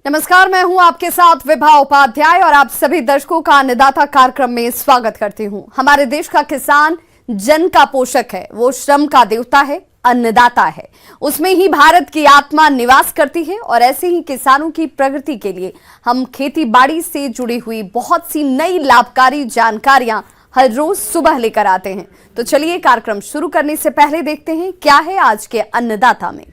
नमस्कार, मैं हूं आपके साथ विभा उपाध्याय और आप सभी दर्शकों का अन्नदाता कार्यक्रम में स्वागत करती हूं। हमारे देश का किसान जन का पोषक है, वो श्रम का देवता है, अन्नदाता है। उसमें ही भारत की आत्मा निवास करती है और ऐसे ही किसानों की प्रगति के लिए हम खेती बाड़ी से जुड़ी हुई बहुत सी नई लाभकारी जानकारियां हर रोज सुबह लेकर आते हैं। तो चलिए कार्यक्रम शुरू करने से पहले देखते हैं क्या है आज के अन्नदाता में।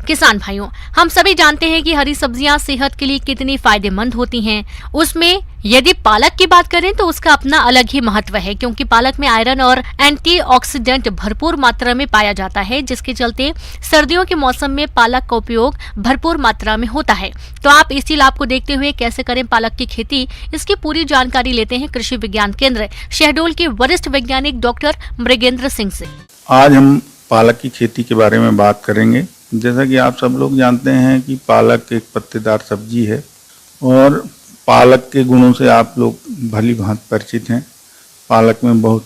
किसान भाइयों, हम सभी जानते हैं कि हरी सब्जियां सेहत के लिए कितनी फायदेमंद होती हैं। उसमें यदि पालक की बात करें तो उसका अपना अलग ही महत्व है, क्योंकि पालक में आयरन और एंटीऑक्सीडेंट भरपूर मात्रा में पाया जाता है, जिसके चलते सर्दियों के मौसम में पालक का उपयोग भरपूर मात्रा में होता है। तो आप इसी लाभ को देखते हुए कैसे करें पालक की खेती, इसकी पूरी जानकारी लेते हैं कृषि विज्ञान केंद्र शहडोल के वरिष्ठ वैज्ञानिक डॉक्टर मृगेंद्र सिंह से। आज हम पालक की खेती के बारे में बात करेंगे। जैसा कि आप सब लोग जानते हैं कि पालक एक पत्तेदार सब्जी है और पालक के गुणों से आप लोग भली भांति परिचित हैं। पालक में बहुत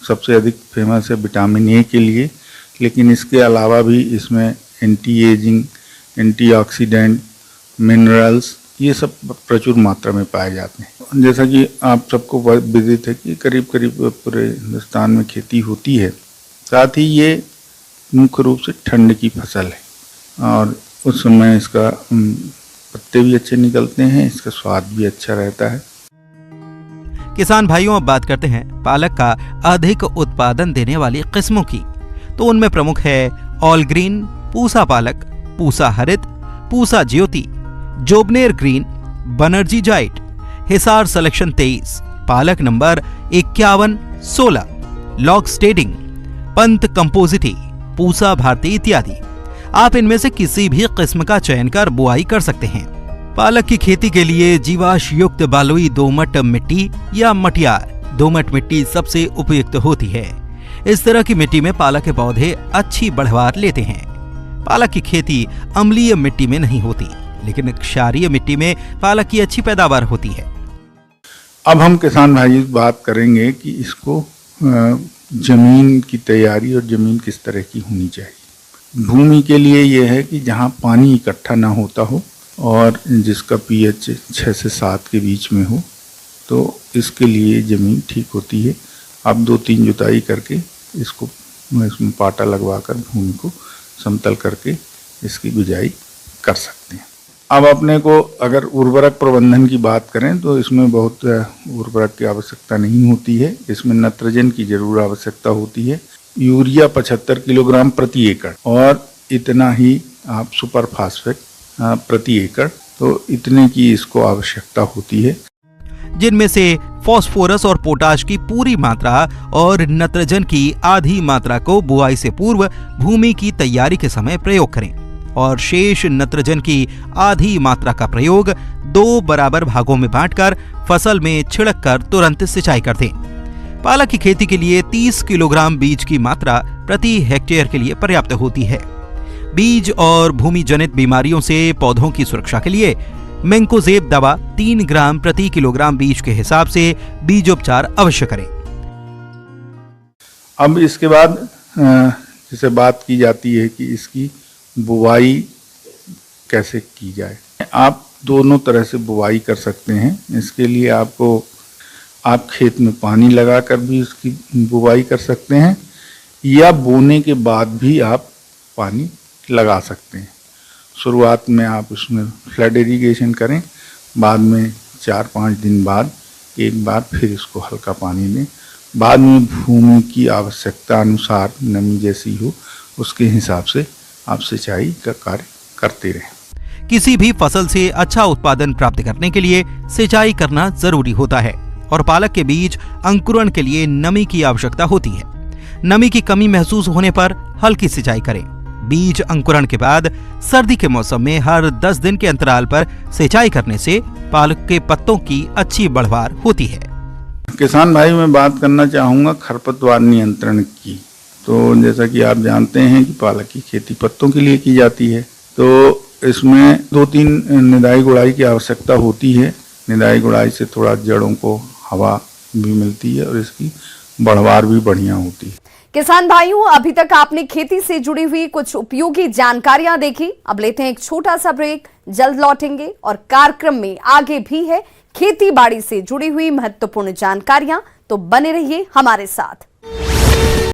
सबसे अधिक फेमस है विटामिन ए के लिए, लेकिन इसके अलावा भी इसमें एंटी एजिंग, एंटीऑक्सीडेंट, मिनरल्स ये सब प्रचुर मात्रा में पाए जाते हैं। जैसा कि आप सबको विदित है कि करीब करीब पूरे हिंदुस्तान में खेती होती है। साथ ही ये मुख्य रूप से ठंड की फसल है और उस समय इसका पत्ते भी अच्छे निकलते हैं, इसका स्वाद भी अच्छा रहता है। किसान भाइयों, अब बात करते हैं पालक का अधिक उत्पादन देने वाली किस्मों की। तो उनमें प्रमुख है all green, Pusa Palak, Pusa Harit, Pusa Jyoti, Jobner green, Banerjee giant, Hisar selection 23, पालक number 5116, long standing, Pant compositae, Pusa Bharati इत्यादि। आप इनमें से किसी भी किस्म का चयन कर बुआई कर सकते हैं। पालक की खेती के लिए जीवाश्म युक्त बलुई दोमट मिट्टी या मटियार दोमट मिट्टी सबसे उपयुक्त होती है। इस तरह की मिट्टी में पालक के पौधे अच्छी बढ़वार लेते हैं। पालक की खेती अम्लीय मिट्टी में नहीं होती, लेकिन क्षारीय मिट्टी में पालक की अच्छी पैदावार होती है। अब हम किसान भाई बात करेंगे कि इसको जमीन की तैयारी और जमीन किस तरह की होनी चाहिए। भूमि के लिए यह है कि जहाँ पानी इकट्ठा ना होता हो और जिसका पीएच 6 से 7 के बीच में हो, तो इसके लिए ज़मीन ठीक होती है। आप 2-3 जुताई करके इसमें पाटा लगवा कर भूमि को समतल करके इसकी बिजाई कर सकते हैं। अब अपने को अगर उर्वरक प्रबंधन की बात करें तो इसमें बहुत उर्वरक की आवश्यकता नहीं होती है। इसमें नाइट्रोजन की जरूर आवश्यकता होती है। यूरिया 75 किलोग्राम प्रति एकड़ और इतना ही आप सुपर फास्फेट प्रति एकड़, तो इतने की इसको आवश्यकता होती है। जिनमें से फास्फोरस और पोटाश की पूरी मात्रा और नाइट्रोजन की आधी मात्रा को बुआई से पूर्व भूमि की तैयारी के समय प्रयोग करें और शेष नाइट्रोजन की आधी मात्रा का प्रयोग 2 बराबर भागों में बांटकर फसल में छिड़क कर तुरंत सिंचाई कर दें। पालक की खेती के लिए 30 किलोग्राम बीज की मात्रा प्रति हेक्टेयर के लिए पर्याप्त होती है। बीज और भूमि जनित बीमारियों से पौधों की सुरक्षा के लिए मैंकोजेब दवा 3 ग्राम प्रति किलोग्राम बीज के हिसाब से बीजोपचार अवश्य करें। अब इसके बाद जैसे बात की जाती है कि इसकी बुवाई कैसे की जाए। आप दोनों तरह से बुवाई कर सकते हैं। इसके लिए आप खेत में पानी लगाकर भी उसकी बुवाई कर सकते हैं या बोने के बाद भी आप पानी लगा सकते हैं। शुरुआत में आप उसमें फ्लड इरिगेशन करें, बाद में 4-5 दिन बाद एक बार फिर इसको हल्का पानी दें। बाद में भूमि की आवश्यकता अनुसार नमी जैसी हो उसके हिसाब से आप सिंचाई का कार्य करते रहें। किसी भी फसल से अच्छा उत्पादन प्राप्त करने के लिए सिंचाई करना जरूरी होता है और पालक के बीज अंकुरण के लिए नमी की आवश्यकता होती है। नमी की कमी महसूस होने पर हल्की सिंचाई करें। बीज अंकुरण के बाद सर्दी के मौसम में हर 10 दिन के अंतराल पर सिंचाई करने से पालक के पत्तों की अच्छी बढ़वार होती है। किसान भाई, मैं बात करना चाहूँगा खरपतवार नियंत्रण की। तो जैसा कि आप जानते हैं कि पालक की खेती पत्तों के लिए की जाती है, तो इसमें 2-3 निदाई गुड़ाई की आवश्यकता होती है। निदाई गुड़ाई से थोड़ा जड़ों को हवा भी मिलती है और इसकी बढ़वार भी बढ़िया होती है। किसान भाइयों, अभी तक आपने खेती से जुड़ी हुई कुछ उपयोगी जानकारियां देखी। अब लेते हैं एक छोटा सा ब्रेक, जल्द लौटेंगे और कार्यक्रम में आगे भी है खेती बाड़ी से जुड़ी हुई महत्वपूर्ण जानकारियां, तो बने रहिए हमारे साथ।